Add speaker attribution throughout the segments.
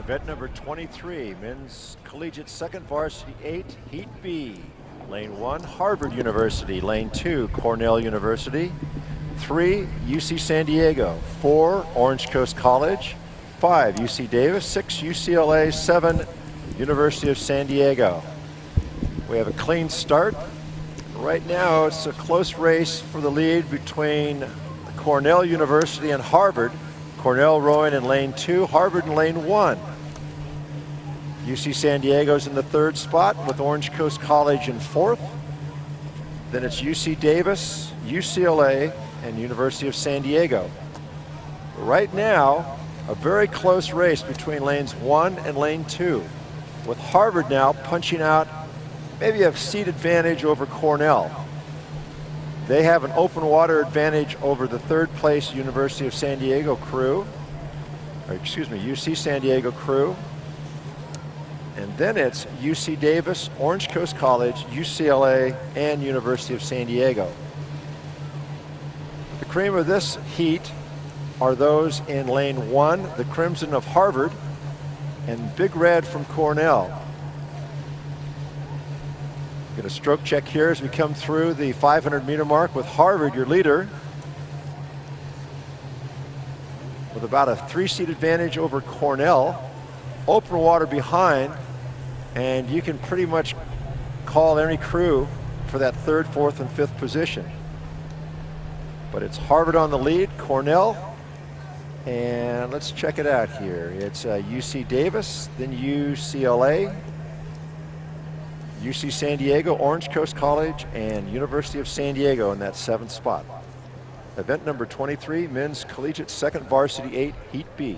Speaker 1: Event number 23, men's collegiate second varsity 8, Heat B. Lane 1, Harvard University. Lane 2, Cornell University. 3, UC San Diego. 4, Orange Coast College. 5, UC Davis. 6, UCLA. 7, University of San Diego. We have a clean start. Right now it's a close race for the lead between Cornell University and Harvard. Cornell rowing in lane 2, Harvard in lane 1. UC San Diego's in the 3rd spot with Orange Coast College in 4th. Then it's UC Davis, UCLA, and University of San Diego. Right now, a very close race between lanes 1 and lane 2, with Harvard now punching out maybe a seat advantage over Cornell. They have an open water advantage over the 3rd place University of San Diego crew, or excuse me, UC San Diego crew. And then it's UC Davis, Orange Coast College, UCLA, and University of San Diego. The cream of this heat are those in lane 1, the Crimson of Harvard, and Big Red from Cornell. Get a stroke check here as we come through the 500-meter mark with Harvard, your leader, with about a 3-seat advantage over Cornell. Open water behind, and you can pretty much call any crew for that 3rd, 4th, and 5th position. But it's Harvard on the lead, Cornell, and let's check it out here. It's UC Davis, then UCLA, UC San Diego, Orange Coast College, and University of San Diego in that 7th spot. Event number 23, men's collegiate second varsity 8, Heat B.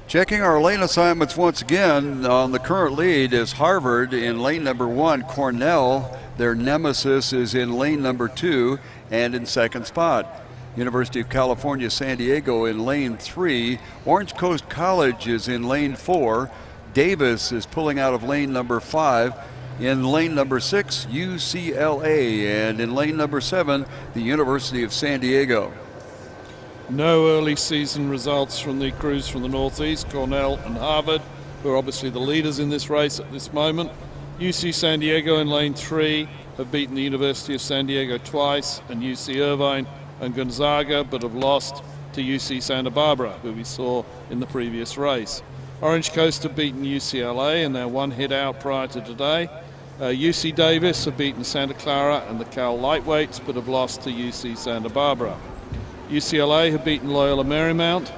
Speaker 2: Checking our lane assignments once again, on the current lead is Harvard in lane number 1. Cornell, their nemesis, is in lane number 2 and in 2nd spot. University of California, San Diego in lane 3. Orange Coast College is in lane 4. Davis is pulling out of lane number 5. In lane number 6, UCLA, and in lane number 7, the University of San Diego.
Speaker 3: No early season results from the crews from the Northeast, Cornell and Harvard, who are obviously the leaders in this race at this moment. UC San Diego in lane 3 have beaten the University of San Diego twice, and UC Irvine and Gonzaga, but have lost to UC Santa Barbara, who we saw in the previous race. Orange Coast have beaten UCLA, and they're 1 hit out prior to today. UC Davis have beaten Santa Clara and the Cal Lightweights, but have lost to UC Santa Barbara. UCLA have beaten Loyola Marymount,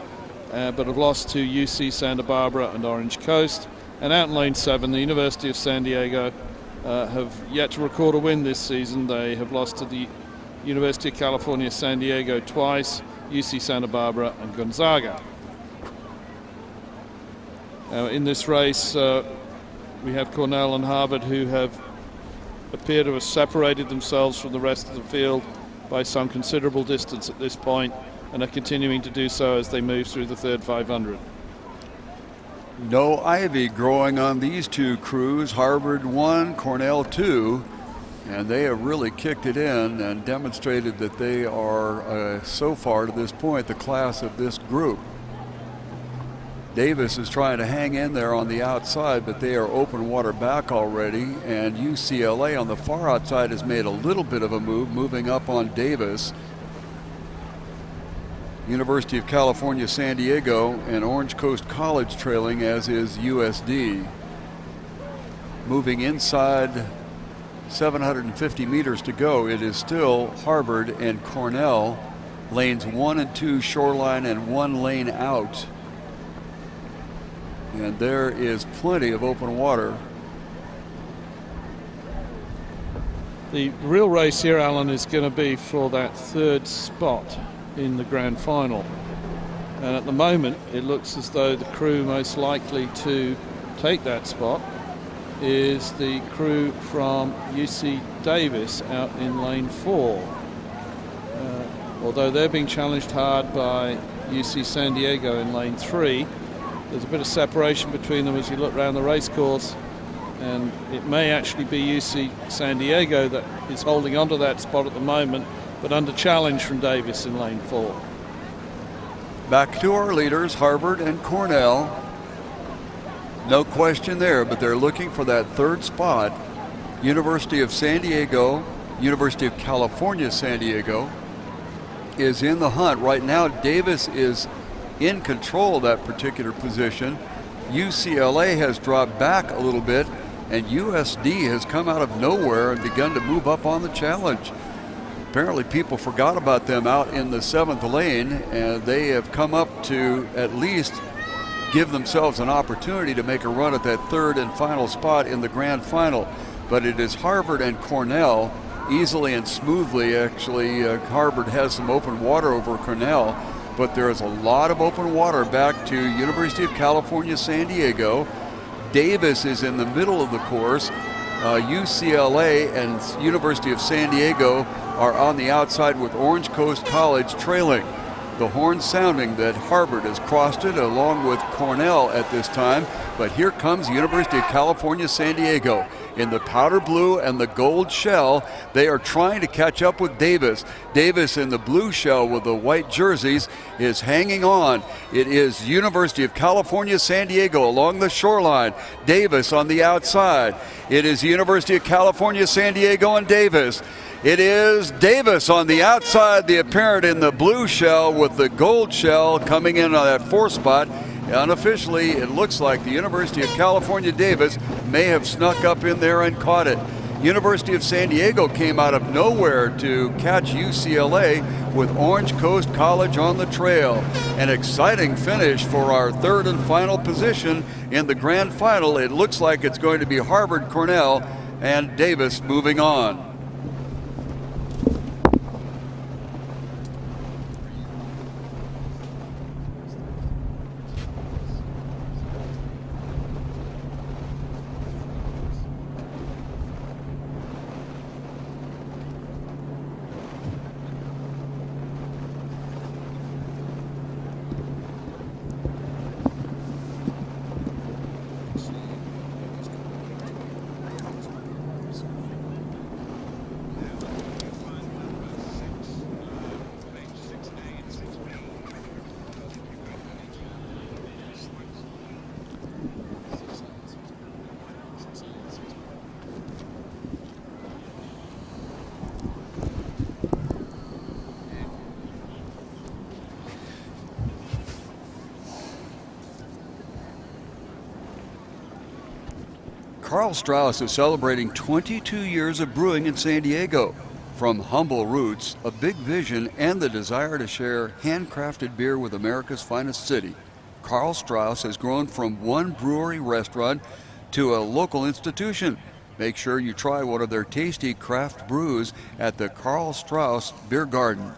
Speaker 3: but have lost to UC Santa Barbara and Orange Coast. And out in lane 7, the University of San Diego have yet to record a win this season. They have lost to the University of California, San Diego twice, UC Santa Barbara and Gonzaga. In this race, we have Cornell and Harvard, who appear to have separated themselves from the rest of the field by some considerable distance at this point, and are continuing to do so as they move through the 3rd 500.
Speaker 2: No ivy growing on these two crews. Harvard 1, Cornell 2, and they have really kicked it in and demonstrated that they are, so far to this point, the class of this group. Davis is trying to hang in there on the outside, but they are open water back already, and UCLA on the far outside has made a little bit of a move, moving up on Davis. University of California, San Diego, and Orange Coast College trailing, as is USD. Moving inside 750 meters to go, it is still Harvard and Cornell, lanes 1 and 2 shoreline and 1 lane out. And there is plenty of open water.
Speaker 3: The real race here, Alan, is going to be for that 3rd spot in the grand final. And at the moment, it looks as though the crew most likely to take that spot is the crew from UC Davis out in lane 4. Although they're being challenged hard by UC San Diego in lane 3, there's a bit of separation between them as you look around the race course, and it may actually be UC San Diego that is holding onto that spot at the moment, but under challenge from Davis in lane 4.
Speaker 2: Back to our leaders, Harvard and Cornell. No question there, but they're looking for that third spot. University of San Diego, University of California, San Diego is in the hunt. Right now, Davis is in control of that particular position. UCLA has dropped back a little bit, and USD has come out of nowhere and begun to move up on the challenge. Apparently people forgot about them out in the 7th lane, and they have come up to at least give themselves an opportunity to make a run at that third and final spot in the grand final. But it is Harvard and Cornell easily and smoothly. Actually, Harvard has some open water over Cornell, but there is a lot of open water back to University of California, San Diego. Davis is in the middle of the course. UCLA and University of San Diego are on the outside with Orange Coast College trailing. The horn sounding that Harvard has crossed it along with Cornell at this time, but here comes University of California, San Diego. In the powder blue and the gold shell, they are trying to catch up with Davis. Davis in the blue shell with the white jerseys is hanging on. It is University of California, San Diego along the shoreline. Davis on the outside. It is University of California, San Diego and Davis. It is Davis on the outside, the apparent in the blue shell with the gold shell coming in on that 4th spot. Unofficially, it looks like the University of California Davis may have snuck up in there and caught it. University of San Diego came out of nowhere to catch UCLA with Orange Coast College on the trail. An exciting finish for our third and final position in the grand final. It looks like it's going to be Harvard, Cornell, and Davis moving on. Carl Strauss is celebrating 22 years of brewing in San Diego. From humble roots, a big vision, and the desire to share handcrafted beer with America's finest city, Carl Strauss has grown from one brewery restaurant to a local institution. Make sure you try one of their tasty craft brews at the Carl Strauss Beer Garden.